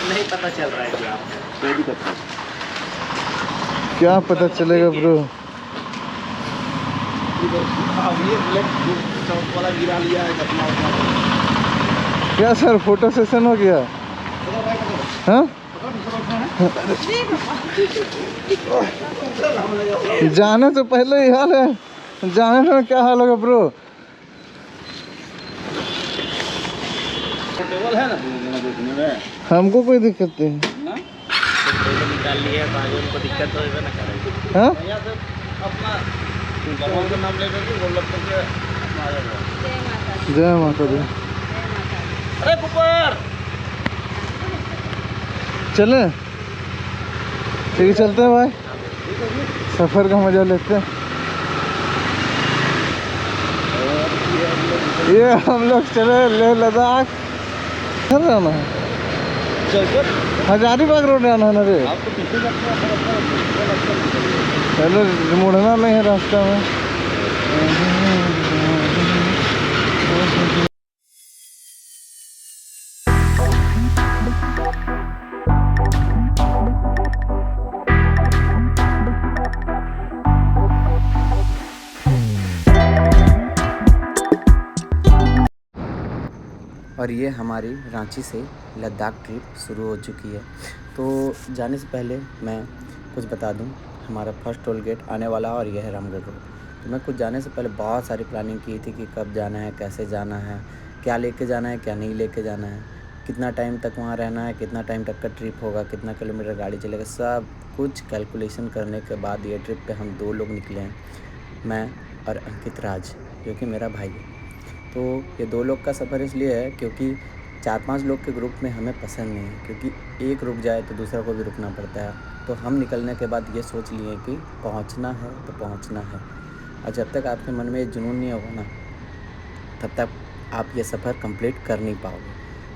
नहीं पता चल रहा है कि आप कोई दिक्कत नहीं। क्या पता चलेगा ब्रो? वाला गिरा लिया है अपना। क्या सर फोटो सेशन हो गया? हाँ जाने से पहले ही हाल है, जाने में क्या हाल होगा ब्रो? है ना देखने में हमको कोई दिक्कत नहीं। निकाल लिए आगे उनको दिक्कत तो ना करेगी। हाँ अपना भगवान का नाम लेकर के गोलक करके जय माता दी। अरे ऊपर चले ठीक है, चलते हैं भाई, सफर का मजा लेते हैं। ये हम लोग चले लेह लद्दाख। कहाँ जाना है? हजारीबाग रोड जाना है ना रे। चलो मुड़ना नहीं है रास्ता में। और ये हमारी रांची से लद्दाख ट्रिप शुरू हो चुकी है। तो जाने से पहले मैं कुछ बता दूं, हमारा फर्स्ट टोल गेट आने वाला है और यह है रामगढ़ रोड। तो मैं कुछ जाने से पहले बहुत सारी प्लानिंग की थी कि कब जाना है, कैसे जाना है, क्या लेके जाना है, क्या नहीं लेके जाना है, कितना टाइम तक वहाँ रहना है, कितना टाइम तक का ट्रिप होगा, कितना किलोमीटर गाड़ी चलेगा, सब कुछ कैलकुलेशन करने के बाद ये ट्रिप पे हम 2 लोग निकले हैं, मैं और अंकित राज, जो कि मेरा भाई है। तो ये 2 लोग का सफ़र इसलिए है क्योंकि 4-5 लोग के ग्रुप में हमें पसंद नहीं है, क्योंकि एक रुक जाए तो दूसरा को भी रुकना पड़ता है। तो हम निकलने के बाद ये सोच लिए कि पहुंचना है तो पहुंचना है, और जब तक आपके मन में ये जुनून नहीं होगा ना, तब तक आप ये सफ़र कंप्लीट कर नहीं पाओगे।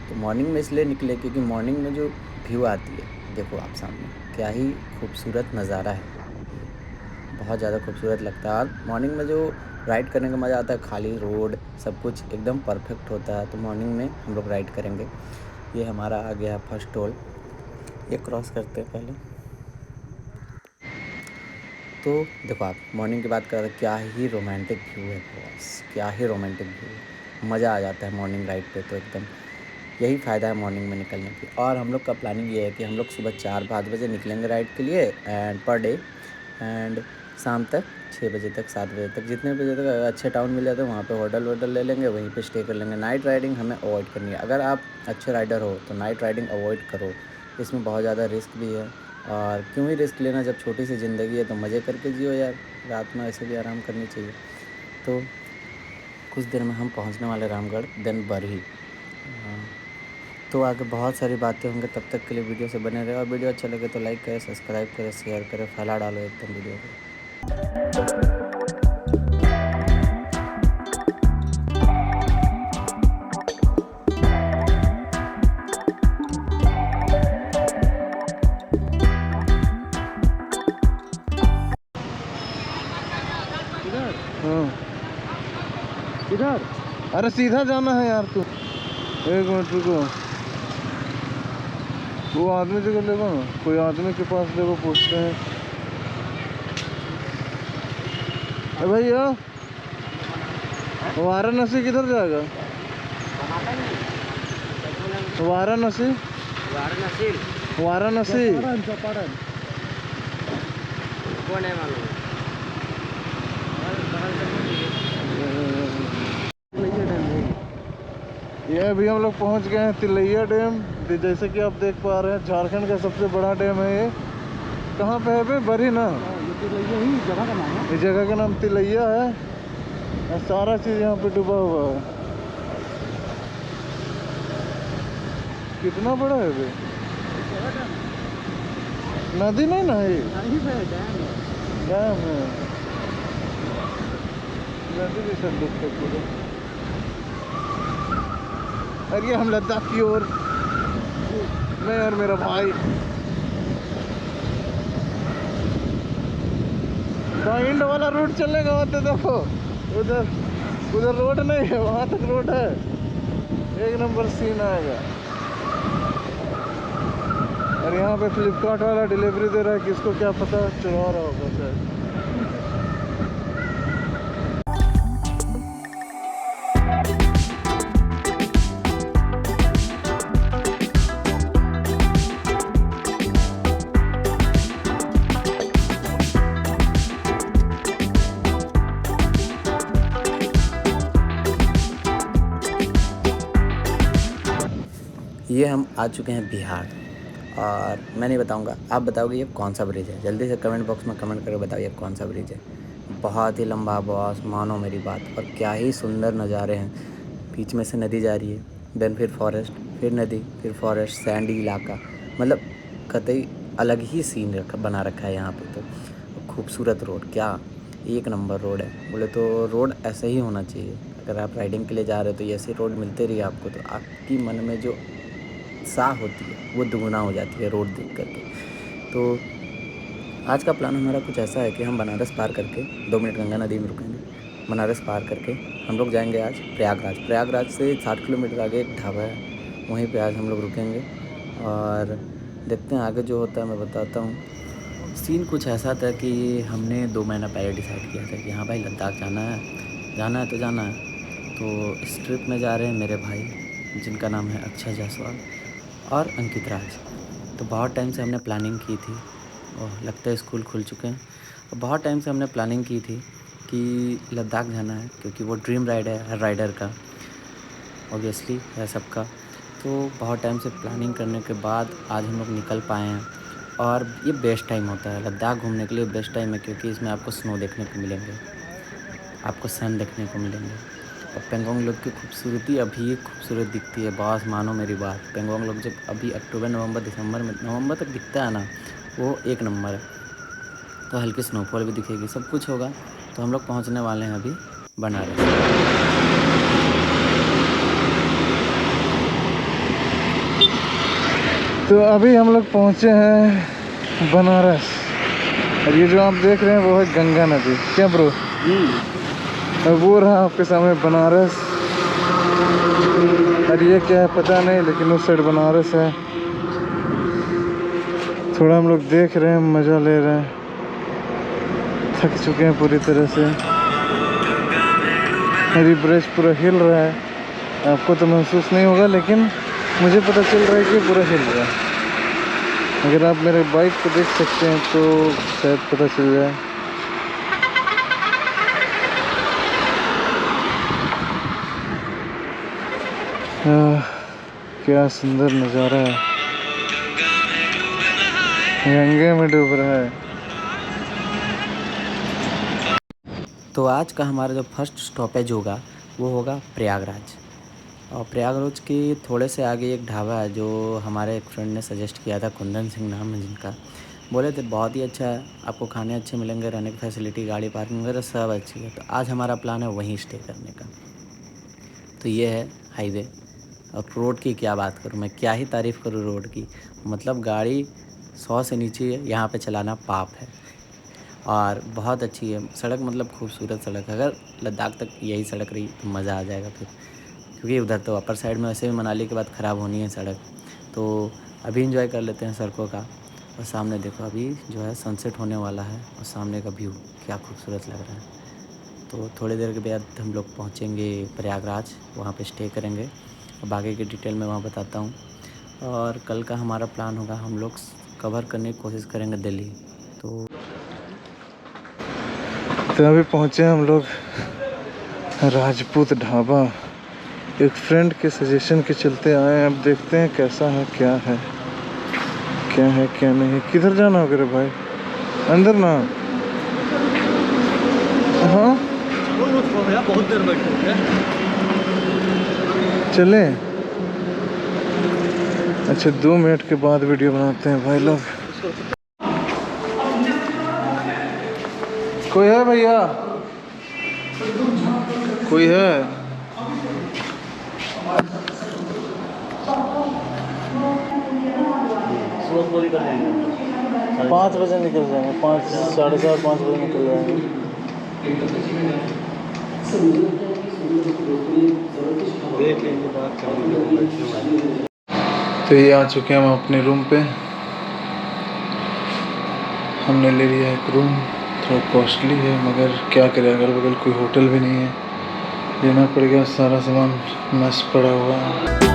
तो मॉर्निंग में इसलिए निकले क्योंकि मॉर्निंग में जो व्यू आती है, देखो आप सामने, क्या ही खूबसूरत नज़ारा है, बहुत ज़्यादा खूबसूरत लगता है। और मॉर्निंग में जो राइड करने का मज़ा आता है, खाली रोड सब कुछ एकदम परफेक्ट होता है। तो मॉर्निंग में हम लोग राइड करेंगे। ये हमारा आ गया फर्स्ट टोल, ये क्रॉस करते हैं पहले। तो देखो आप मॉर्निंग की बात कर रहे हैं, क्या ही रोमांटिक व्यू है बॉस, क्या ही रोमांटिक व्यू है, मज़ा आ जाता है मॉर्निंग राइड पे। तो एकदम यही फ़ायदा है मॉर्निंग में निकलने की। और हम लोग का प्लानिंग ये है कि हम लोग सुबह 4-5 बजे निकलेंगे राइड के लिए, एंड पर डे, एंड शाम तक 6 बजे तक, 7 बजे तक, जितने बजे तक अच्छे टाउन मिल जाते हैं वहाँ पे होटल ले लेंगे, वहीं पे स्टे कर लेंगे। नाइट राइडिंग हमें अवॉइड करनी है। अगर आप अच्छे राइडर हो तो नाइट राइडिंग अवॉइड करो, इसमें बहुत ज़्यादा रिस्क भी है। और क्यों ही रिस्क लेना, जब छोटी सी ज़िंदगी है तो मज़े करके जियो यार, रात में ऐसे भी आराम करनी चाहिए। तो कुछ देर में हम पहुँचने वाले रामगढ़, देन बरही। तो आगे बहुत सारी बातें होंगी, तब तक के लिए वीडियो से बने रहे। और वीडियो अच्छा लगे तो लाइक करें, सब्सक्राइब करें, शेयर करें, फैला डालो एकदम वीडियो को। हाँ इधर, अरे सीधा जाना है यार तू। 1 मिनट रुको, वो आदमी जगह लेगा ना, कोई आदमी के पास देखो, पूछते हैं। अरे भैया वाराणसी किधर जाएगा? वाराणसी वाराणसी कौन है मालूम? ये अभी हम लोग पहुंच गए हैं तिलैया डैम। जैसे कि आप देख पा रहे हैं, झारखंड का सबसे बड़ा डैम है ये। कहाँ पे है बे? बरही ना, ये तिलैया ही जगह का नाम है। इस जगह का नाम तिलैया है, और सारा चीज़ यहाँ पे डूबा हुआ है। कितना बड़ा है बे? नदी नहीं ना है, डैम है। नदी भी सब दिखते पूरे। और ये हम लद्दाख की ओर, मैं और मेरा भाई। इंड वाला रूट चलेगा वहाँ, तो देखो उधर रोड नहीं है, वहाँ तक रोड है। एक नंबर सीन आएगा। और यहाँ पे फ्लिपकार्ट वाला डिलीवरी दे रहा है, किसको क्या पता चढ़ा रहा होगा शायद। ये हम आ चुके हैं बिहार, और मैं नहीं बताऊंगा, आप बताओगे ये कौन सा ब्रिज है। जल्दी से कमेंट बॉक्स में कमेंट करके बताओ ये कौन सा ब्रिज है। बहुत ही लंबा बॉस, मानो मेरी बात, और क्या ही सुंदर नज़ारे हैं। बीच में से नदी जा रही है, देन फिर फॉरेस्ट, फिर नदी, फिर फॉरेस्ट, सैंडी इलाका, मतलब कतई अलग ही सीन बना रखा है यहाँ पे। तो खूबसूरत रोड, क्या एक नंबर रोड है। बोले तो रोड ऐसे ही होना चाहिए। अगर आप राइडिंग के लिए जा रहे हो तो ये ऐसी रोड मिलते रही आपको, तो आपकी मन में जो उत्साह होती है वो दुगुना हो जाती है रोड देख करके। तो आज का प्लान हमारा कुछ ऐसा है कि हम बनारस पार करके 2 मिनट गंगा नदी में रुकेंगे। बनारस पार करके हम लोग जाएंगे आज प्रयागराज। प्रयागराज से 60 किलोमीटर आगे एक ढाबा है, वहीं पे आज हम लोग रुकेंगे और देखते हैं आगे जो होता है मैं बताता हूँ। सीन कुछ ऐसा था कि हमने 2 महीना पहले डिसाइड किया था कि हाँ भाई लद्दाख जाना है तो जाना है। तो इस ट्रिप में जा रहे हैं मेरे भाई, जिनका नाम है अक्षय जायसवाल और अंकित राज। तो बहुत टाइम से हमने प्लानिंग की थी, और लगता है स्कूल खुल चुके हैं। और बहुत टाइम से हमने प्लानिंग की थी कि लद्दाख जाना है, क्योंकि वो ड्रीम राइड है हर राइडर का, ऑब्वियसली है सबका। तो बहुत टाइम से प्लानिंग करने के बाद आज हम लोग निकल पाए हैं, और ये बेस्ट टाइम होता है लद्दाख घूमने के लिए। बेस्ट टाइम है क्योंकि इसमें आपको स्नो देखने को मिलेंगे, आपको सन देखने को मिलेंगे, और पेंगोंग लोग की खूबसूरती अभी खूबसूरत दिखती है बॉस, मानो मेरी बात। पेंगोंग लोग जब अभी अक्टूबर नवंबर दिसंबर में नवंबर तक दिखता है ना, वो एक नंबर है। तो हल्की स्नोफॉल भी दिखेगी, सब कुछ होगा। तो हम लोग पहुंचने वाले हैं अभी बनारस। तो अभी हम लोग पहुँचे हैं बनारस, और ये जो आप देख रहे हैं वो है गंगा नदी। क्या ब्रो? और वो रहा आपके सामने बनारस, और ये क्या है पता नहीं, लेकिन उस साइड बनारस है। थोड़ा हम लोग देख रहे हैं, मज़ा ले रहे हैं, थक चुके हैं पूरी तरह से। मेरी ब्रेस्ट पूरा हिल रहा है, आपको तो महसूस नहीं होगा, लेकिन मुझे पता चल रहा है कि पूरा हिल रहा है। अगर आप मेरे बाइक को देख सकते हैं तो शायद पता चल जाए। क्या सुंदर नज़ारा है, गंगे में डूब रहा है। तो आज का हमारा जो फर्स्ट स्टॉपेज होगा वो होगा प्रयागराज। और प्रयागराज के थोड़े से आगे एक ढाबा है जो हमारे एक फ्रेंड ने सजेस्ट किया था, कुंदन सिंह नाम है जिनका। बोले थे बहुत ही अच्छा है, आपको खाने अच्छे मिलेंगे, रहने की फैसिलिटी, गाड़ी पार्किंग वगैरह सब अच्छी है। तो आज हमारा प्लान है वहीं स्टे करने का। तो ये है हाईवे, और रोड की क्या बात करूँ मैं, क्या ही तारीफ़ करूँ रोड की। मतलब गाड़ी 100 से नीचे यहाँ पे चलाना पाप है, और बहुत अच्छी है सड़क, मतलब खूबसूरत सड़क है। अगर लद्दाख तक यही सड़क रही तो मज़ा आ जाएगा फिर, क्योंकि उधर तो अपर साइड में वैसे भी मनाली के बाद ख़राब होनी है सड़क। तो अभी एंजॉय कर लेते हैं सड़कों का। और सामने देखो अभी जो है सनसेट होने वाला है, और सामने का व्यू क्या खूबसूरत लग रहा है। तो थोड़ी देर के बाद हम लोग पहुँचेंगे प्रयागराज, वहाँ पे स्टे करेंगे, और बाकी की डिटेल मैं वहाँ बताता हूँ। और कल का हमारा प्लान होगा, हम लोग कवर करने की कोशिश करेंगे दिल्ली। तो अभी पहुँचे हम लोग राजपूत ढाबा, एक फ्रेंड के सजेशन के चलते आए। अब देखते हैं कैसा है क्या है क्या नहीं। किधर जाना होगा रे भाई? अंदर ना? हाँ बहुत देर बैठे चले। अच्छा 2 मिनट के बाद वीडियो बनाते हैं भाई लोग। कोई है भैया? कोई है? 5 बजे निकल जाएंगे, 5 साढ़े 4 5 बजे निकल जाएंगे। तो ये आ चुके हैं हम अपने रूम पे। हमने ले लिया एक रूम। थोड़ा कॉस्टली है मगर क्या करें, अगल बगल कोई होटल भी नहीं है, लेना पड़ेगा। सारा सामान मस्त पड़ा हुआ है।